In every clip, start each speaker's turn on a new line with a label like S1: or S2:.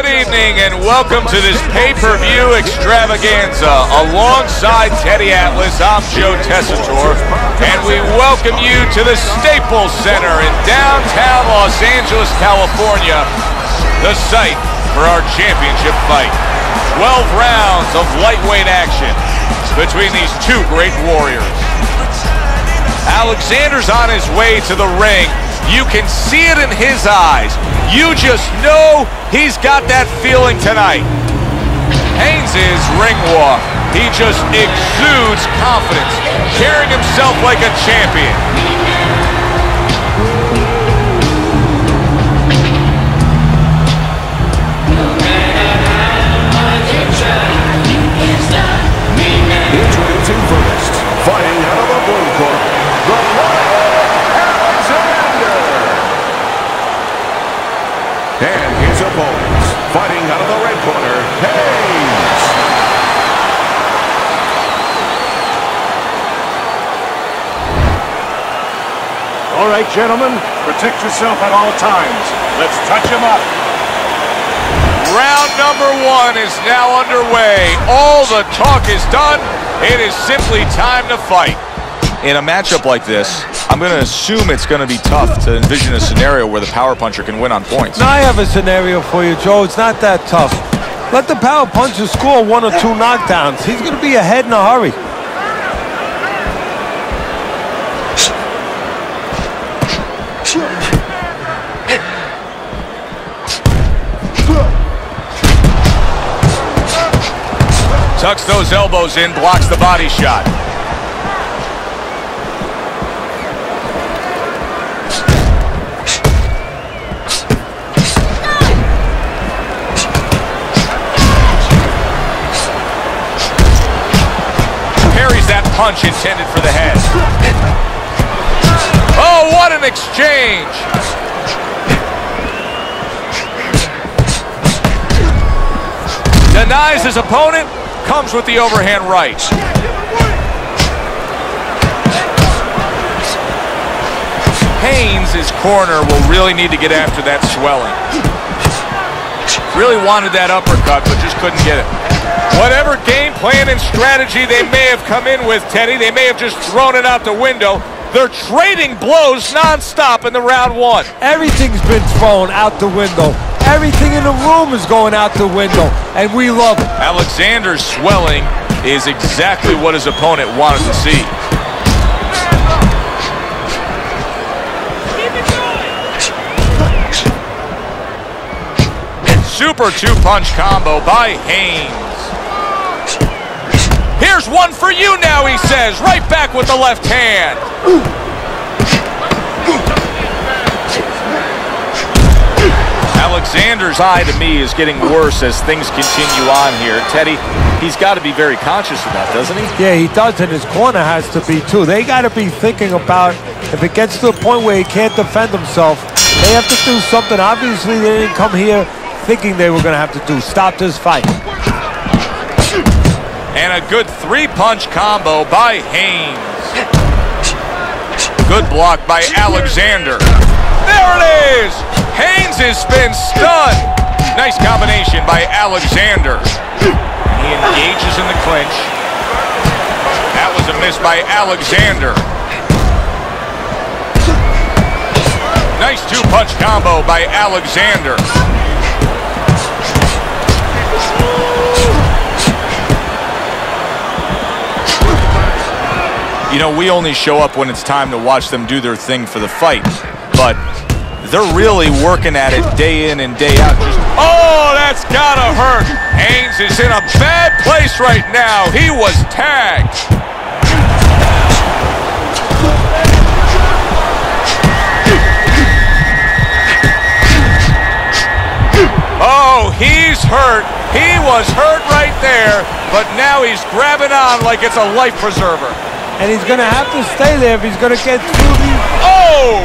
S1: evening and welcome to this pay-per-view extravaganza. Alongside Teddy Atlas, I'm Joe Tessitore, and we welcome you to the Staples Center in downtown Los Angeles, California, the site for our championship fight. 12 rounds of lightweight action between these two great warriors. Alexander's on his way to the ring. You can see it in his eyes. You just know he's got that feeling tonight. Haynes' ring walk. He just exudes confidence, carrying himself like a champion.
S2: Introducing first, fighting out of the blue corner, the Alexander. And his opponents, fighting out of the red corner, Haynes.
S3: All right, gentlemen, protect yourself at all times. Let's touch him up.
S1: Round number one is now underway. All the talk is done. It is simply time to fight. In a matchup like this, I'm going to assume it's going to be tough to envision a scenario where the power puncher can win on points.
S4: Now I have a scenario for you, Joe. It's not that tough. Let the power puncher score 1 or 2 knockdowns. He's going to be ahead in a hurry.
S1: Tucks those elbows in, blocks the body shot. Parries that punch intended for the head. Oh, what an exchange! Denies his opponent. Comes with the overhand right. Haynes' corner will really need to get after that swelling. Really wanted that uppercut, but just couldn't get it. Whatever game plan and strategy they may have come in with, Teddy, they may have just thrown it out the window. They're trading blows non-stop in the round one.
S4: Everything's been thrown out the window. Everything in the room is going out the window, and we love it.
S1: Alexander's swelling is exactly what his opponent wanted to see. Super two-punch combo by Haynes. Here's one for you now, he says, right back with the left hand. Alexander's eye, to me, is getting worse as things continue on here. Teddy, he's got to be very conscious of that, doesn't he?
S4: Yeah, he does, and his corner has to be, too. They got to be thinking about, if it gets to the point where he can't defend himself, they have to do something. Obviously, they didn't come here thinking they were going to have to stop this fight.
S1: And a good three-punch combo by Haynes. Good block by Alexander. There it is! Haynes has been stunned. Nice combination by Alexander. He engages in the clinch. That was a miss by Alexander. Nice two-punch combo by Alexander. You know, we only show up when it's time to watch them do their thing for the fight, but they're really working at it day in and day out. Oh, that's gotta hurt. Haynes is in a bad place right now. He was tagged. Oh, he's hurt. He was hurt right there, but now he's grabbing on like it's a life preserver.
S4: And he's going to have to stay there if he's going to get through these.
S1: Oh!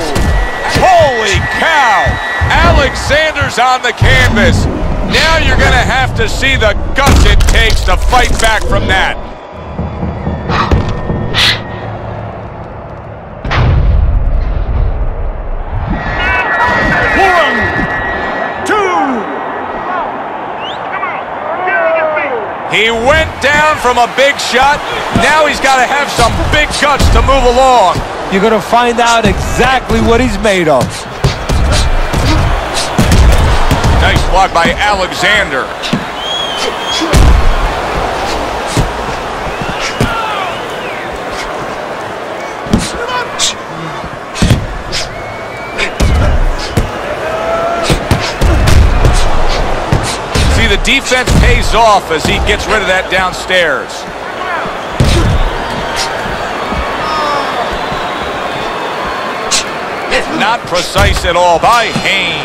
S1: Holy cow! Alexander's on the canvas. Now you're going to have to see the guts it takes to fight back from that. He went down from a big shot. Now he's got to have some big guts to move along.
S4: You're going to find out exactly what he's made of.
S1: Nice block by Alexander. See, the defense pays off as he gets rid of that downstairs. Not precise at all by Haynes.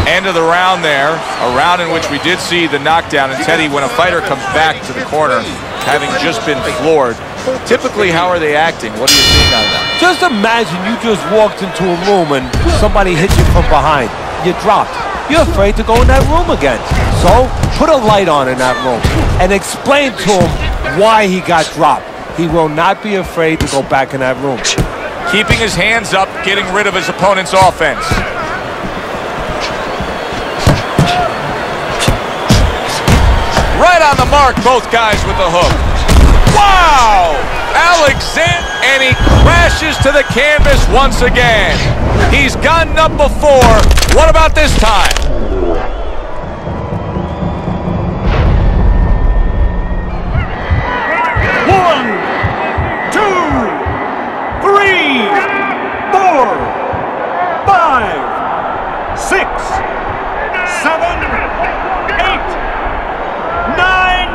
S1: End of the round there, a round in which we did see the knockdown. And Teddy, when a fighter comes back to the corner, having just been floored, typically how are they acting? What are you seeing out of that?
S4: Just imagine you just walked into a room and somebody hit you from behind. You dropped. You're afraid to go in that room again. So put a light on in that room and explain to him why he got dropped. He will not be afraid to go back in that room.
S1: Keeping his hands up, getting rid of his opponent's offense. Right on the mark, both guys with the hook. Wow! Alexander, and he crashes to the canvas once again. He's gotten up before. What about this time?
S3: One, two, three, four, five, six, seven, eight, nine.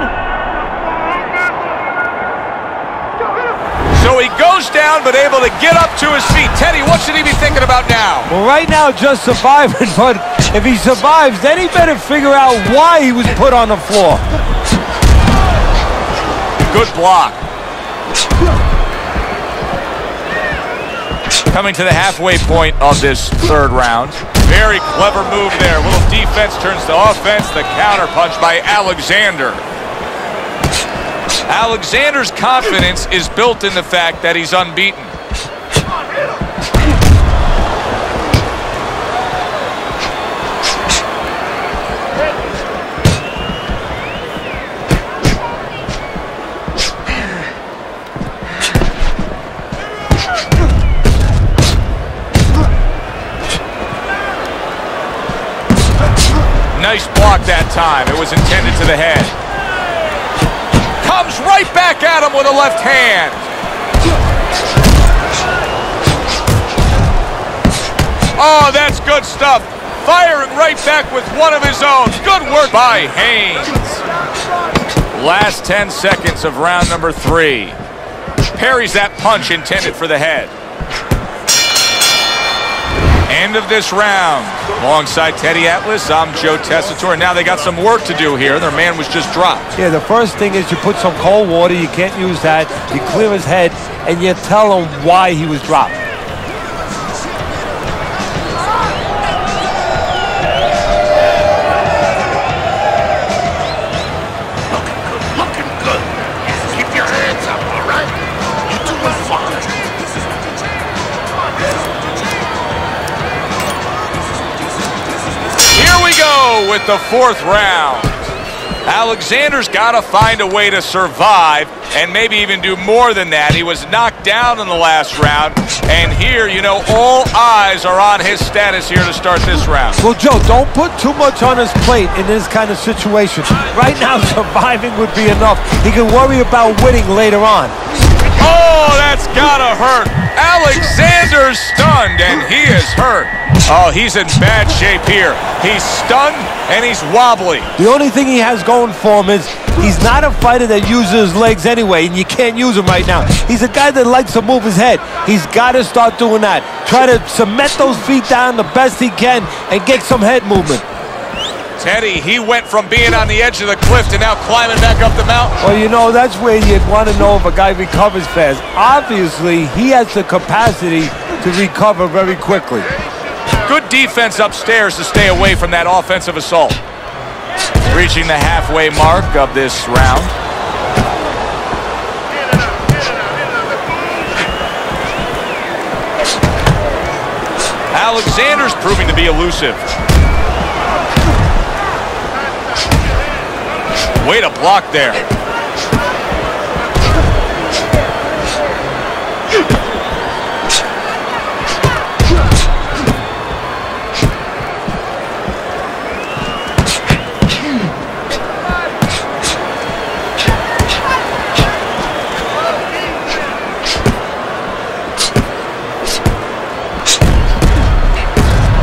S1: So he goes down, but able to get up to his feet. Teddy, what should he be thinking about now?
S4: Well, right now, just surviving, but if he survives, then he better figure out why he was put on the floor.
S1: Good block. Coming to the halfway point of this third round. Very clever move there. A little defense turns to offense. The counter punch by Alexander. Alexander's confidence is built in the fact that he's unbeaten. Nice block that time. It was intended to the head. Comes right back at him with a left hand. Oh, that's good stuff. Firing right back with one of his own. Good work by Haynes. Last 10 seconds of round number 3. Parries that punch intended for the head. End of this round. Alongside Teddy Atlas, I'm Joe Tessitore. Now they got some work to do here. Their man was just dropped.
S4: Yeah, the first thing is you put some cold water. You can't use that. You clear his head, and you tell him why he was dropped.
S3: Looking good. Keep your hands up, all right? You're doing fine.
S1: Here we go with the 4th round. Alexander's got to find a way to survive and maybe even do more than that. He was knocked down in the last round, and here, you know, all eyes are on his status here to start this round.
S4: Well, Joe, don't put too much on his plate in this kind of situation. Right now, surviving would be enough. He can worry about winning later on.
S1: Oh, that's gotta hurt. Alexander's stunned, and he is hurt. Oh, he's in bad shape here. He's stunned, and he's wobbly.
S4: The only thing he has going for him is he's not a fighter that uses his legs anyway, and you can't use him right now. He's a guy that likes to move his head. He's got to start doing that. Try to cement those feet down the best he can and get some head movement.
S1: Teddy, he went from being on the edge of the cliff to now climbing back up the mountain.
S4: Well, you know, that's where you'd want to know if a guy recovers fast. Obviously, he has the capacity to recover very quickly.
S1: Good defense upstairs to stay away from that offensive assault. Reaching the halfway mark of this round. Alexander's proving to be elusive. Way to block there.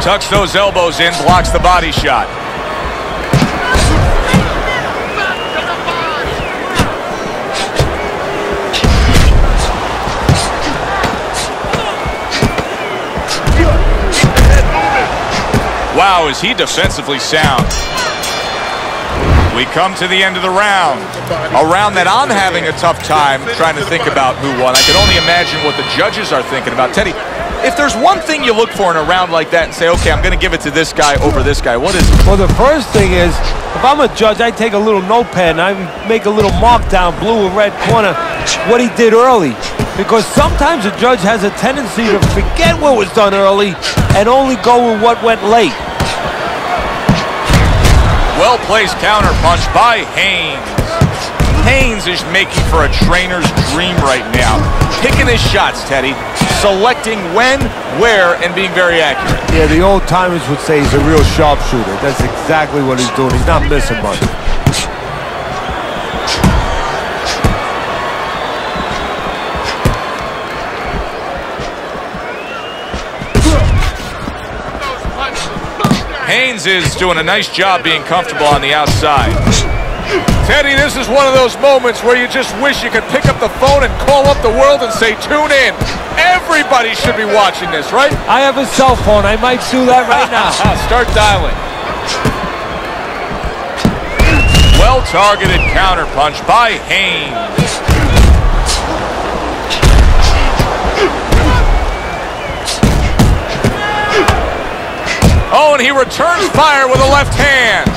S1: Tucks those elbows in, blocks the body shot. Wow, is he defensively sound. We come to the end of the round. A round that I'm having a tough time trying to think about who won. I can only imagine what the judges are thinking about. Teddy, if there's one thing you look for in a round like that and say, okay, I'm going to give it to this guy over this guy, what is it?
S4: Well, the first thing is, if I'm a judge, I take a little notepad and I make a little mark down, blue or red corner, what he did early. Because sometimes a judge has a tendency to forget what was done early and only go with what went late.
S1: Well-placed counterpunch by Haynes. Haynes is making for a trainer's dream right now. Picking his shots, Teddy. Selecting when, where, and being very accurate.
S4: Yeah, the old-timers would say he's a real sharpshooter. That's exactly what he's doing. He's not missing much.
S1: Haynes is doing a nice job being comfortable on the outside. Teddy, this is one of those moments where you just wish you could pick up the phone and call up the world and say, tune in. Everybody should be watching this, right?
S4: I have a cell phone. I might do that right now.
S1: Start dialing. Well-targeted counterpunch by Haynes. Oh, and he returns fire with a left hand.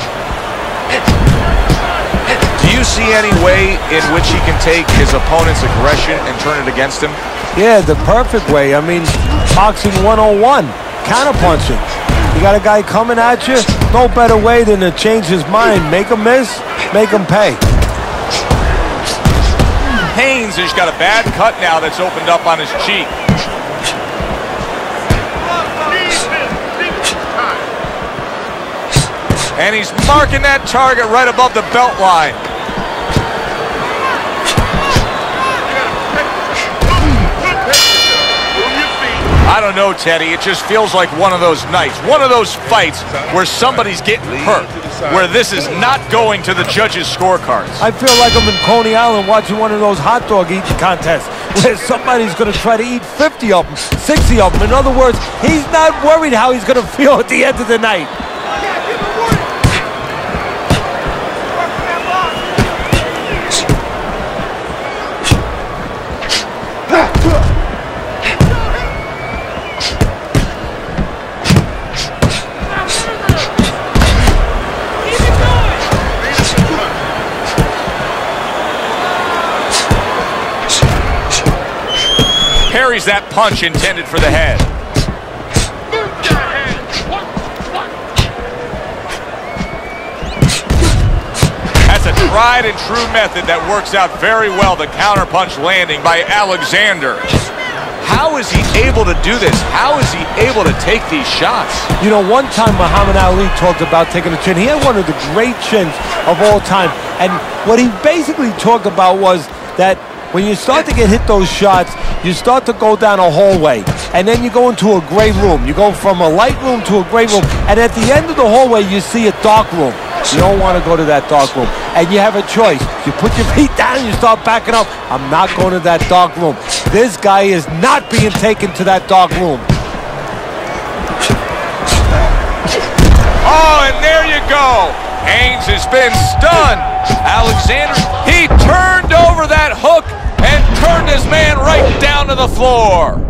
S1: Do you see any way in which he can take his opponent's aggression and turn it against him?
S4: Yeah, the perfect way. I mean, boxing 101, counterpunching. You got a guy coming at you, no better way than to change his mind. Make him miss, make him pay.
S1: Haynes has got a bad cut now that's opened up on his cheek. And he's marking that target right above the belt line. I don't know, Teddy. It just feels like one of those nights, one of those fights where somebody's getting hurt, where this is not going to the judges' scorecards.
S4: I feel like I'm in Coney Island watching one of those hot dog eating contests where somebody's going to try to eat 50 of them, 60 of them. In other words, he's not worried how he's going to feel at the end of the night.
S1: Parries that punch intended for the head. That's a tried and true method that works out very well. The counterpunch landing by Alexander. How is he able to do this? How is he able to take these shots?
S4: You know, one time Muhammad Ali talked about taking a chin. He had one of the great chins of all time. And what he basically talked about was that when you start to get hit those shots, you start to go down a hallway, and then you go into a gray room. You go from a light room to a gray room, and at the end of the hallway, you see a dark room. You don't want to go to that dark room, and you have a choice. You put your feet down, you start backing up. I'm not going to that dark room. This guy is not being taken to that dark room.
S1: Oh, and there you go. Haynes has been stunned. Alexander, he turned over that hook and turned his man right down to the floor.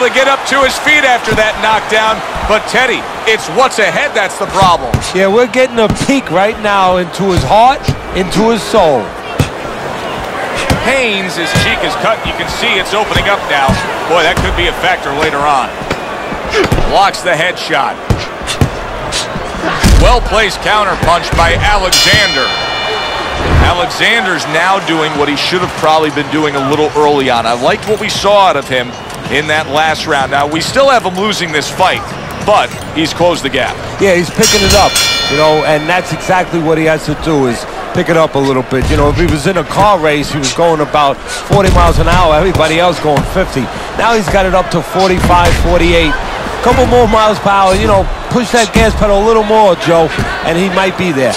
S1: able to get up to his feet after that knockdown. But Teddy, it's what's ahead that's the problem.
S4: Yeah, we're getting a peek right now into his heart, into his soul.
S1: Haynes, his cheek is cut. You can see it's opening up now. Boy, that could be a factor later on. Blocks the headshot. Well-placed counter punch by Alexander. Alexander's now doing what he should have probably been doing a little early on. I liked what we saw out of him in that last round. Now, we still have him losing this fight, but he's closed the gap.
S4: Yeah, he's picking it up, you know, and that's exactly what he has to do is pick it up a little bit. You know, if he was in a car race, he was going about 40 miles an hour, everybody else going 50. Now he's got it up to 45, 48. Couple more miles per hour, you know, push that gas pedal a little more, Joe, and he might be there.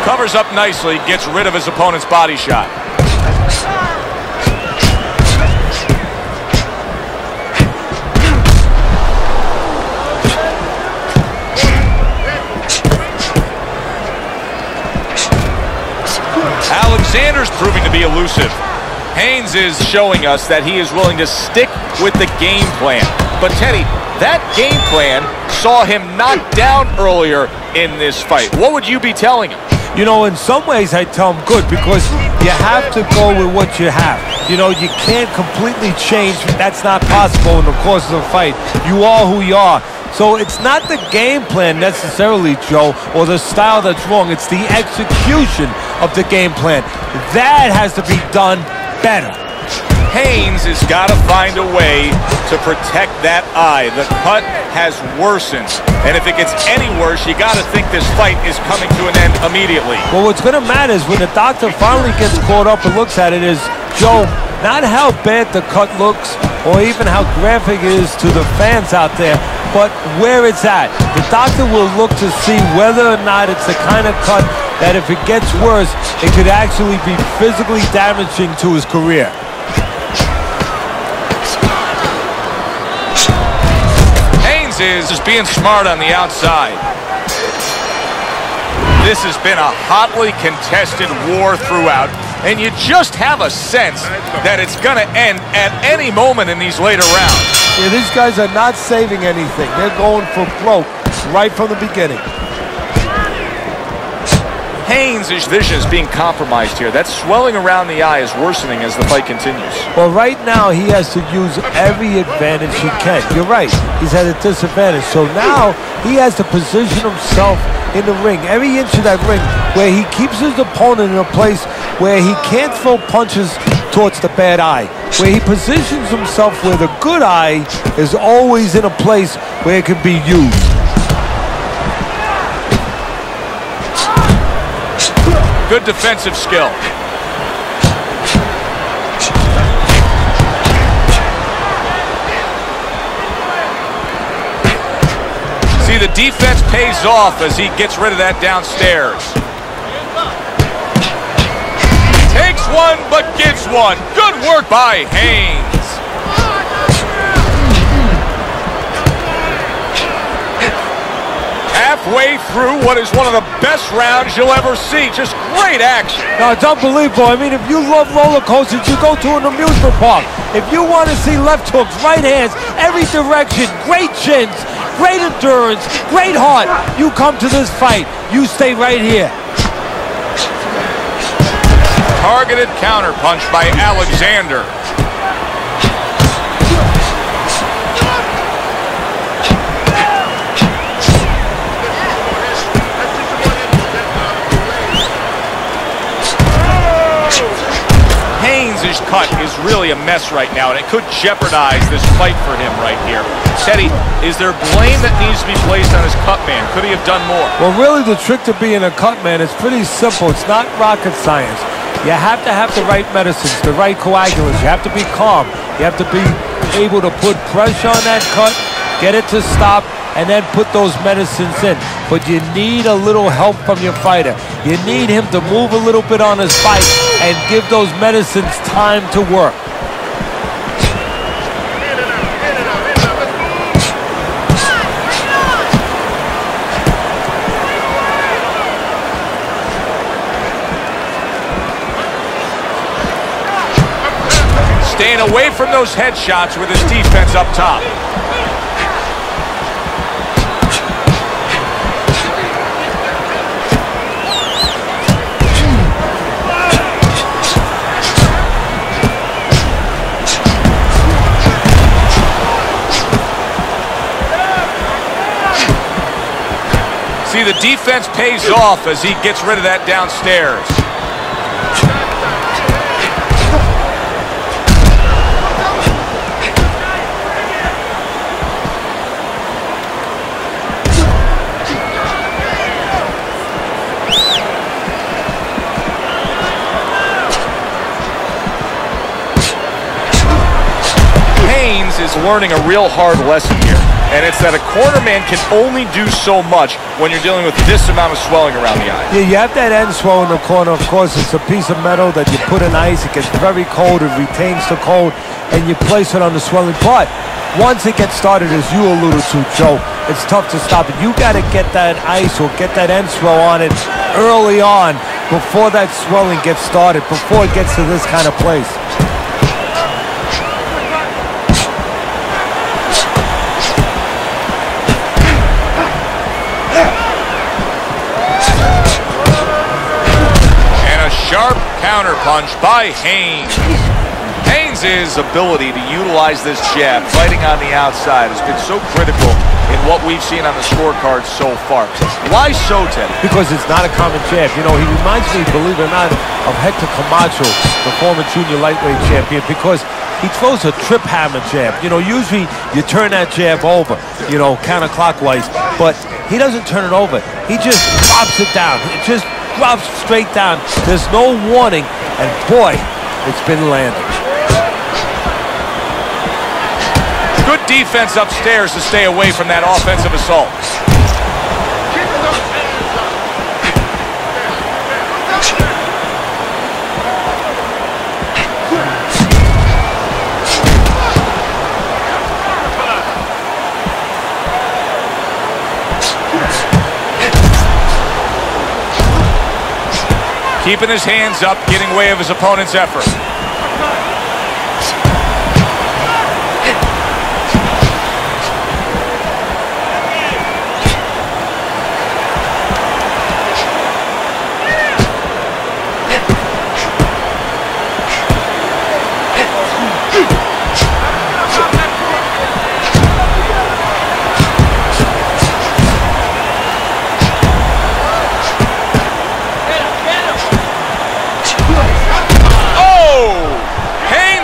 S1: Covers up nicely, gets rid of his opponent's body shot. Alexander's proving to be elusive. Haynes is showing us that he is willing to stick with the game plan. But Teddy, that game plan saw him knocked down earlier in this fight. What would you be telling him?
S4: You know, in some ways I tell him good because you have to go with what you have. You know, you can't completely change. That's not possible in the course of the fight. You are who you are. So it's not the game plan necessarily, Joe, or the style that's wrong. It's the execution of the game plan. That has to be done better.
S1: Haynes has got to find a way to protect that eye. The cut has worsened, and if it gets any worse, you got to think this fight is coming to an end immediately.
S4: Well, what's going to matter is when the doctor finally gets caught up and looks at it is, Joe, not how bad the cut looks or even how graphic it is to the fans out there, but where it's at. The doctor will look to see whether or not it's the kind of cut that if it gets worse, it could actually be physically damaging to his career.
S1: Haynes is just being smart on the outside. This has been a hotly contested war throughout, and you just have a sense that it's going to end at any moment in these later rounds.
S4: Yeah, these guys are not saving anything. They're going for broke right from the beginning.
S1: Haynes' vision is being compromised here. That swelling around the eye is worsening as the fight continues.
S4: Well, right now he has to use every advantage he can. You're right. He's at a disadvantage. So now he has to position himself in the ring, every inch of that ring, where he keeps his opponent in a place where he can't throw punches towards the bad eye, where he positions himself where the good eye is always in a place where it can be used.
S1: Good defensive skill. See, the defense pays off as he gets rid of that downstairs. Takes one, but gives one. Good work by Haynes. Halfway through what is one of the best rounds you'll ever see. Just great action.
S4: No, it's unbelievable. I mean, if you love roller coasters, you go to an amusement park. If you want to see left hooks, right hands, every direction, great chins, great endurance, great heart, you come to this fight. You stay right here.
S1: Targeted counter punch by Alexander. Haynes' cut is really a mess right now, and it could jeopardize this fight for him right here. Teddy, is there blame that needs to be placed on his cut man? Could he have done more?
S4: Well, really, the trick to being a cut man is pretty simple. It's not rocket science. You have to have the right medicines, the right coagulants. You have to be calm. You have to be able to put pressure on that cut, get it to stop, and then put those medicines in. But you need a little help from your fighter. You need him to move a little bit on his bike and give those medicines time to work.
S1: Staying away from those headshots with his defense up top. See, the defense pays off as he gets rid of that downstairs. Haynes is learning a real hard lesson here. And it's that a corner man can only do so much when you're dealing with this amount of swelling around the eye.
S4: Yeah, you have that end swell in the corner. Of course, it's a piece of metal that you put in ice. It gets very cold. It retains the cold, and you place it on the swelling. But once it gets started, as you alluded to, Joe, it's tough to stop it. You got to get that ice or get that end swell on it early on before that swelling gets started, before it gets to this kind of place.
S1: Sharp counterpunch by Haynes. Haynes' ability to utilize this jab, fighting on the outside, has been so critical in what we've seen on the scorecard so far. Why so, Ted?
S4: Because it's not a common jab. You know, he reminds me, believe it or not, of Hector Camacho, the former junior lightweight champion, because he throws a trip hammer jab. You know, usually you turn that jab over, you know, counterclockwise, but he doesn't turn it over. He just drops it down. It just drops straight down. There's no warning, and boy, it's been landing.
S1: Good defense upstairs to stay away from that offensive assault. Keeping his hands up, getting way of his opponent's effort.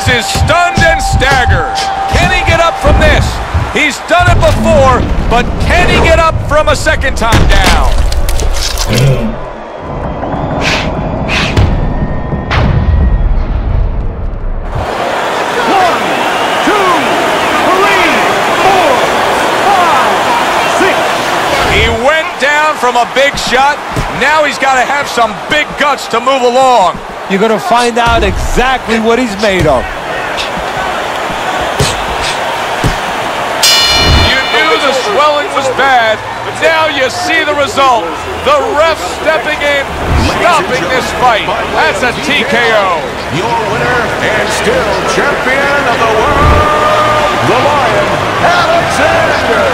S1: Is stunned and staggered. Can he get up from this? He's done it before, but can he get up from a second time down?
S3: 1, 2, 3, 4, 5, 6.
S1: He went down from a big shot. Now he's got to have some big guts to move along.
S4: You're going to find out exactly what he's made of.
S1: The swelling was bad, but now you see the result. The ref stepping in, stopping this fight. That's a TKO.
S2: Your winner and still champion of the world, the Lion, Alexander.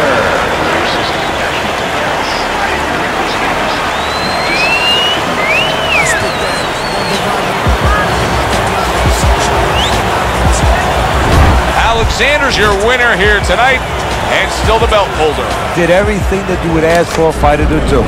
S1: Alexander's your winner here tonight, and still the belt holder.
S4: Did everything that you would ask for a fighter to do.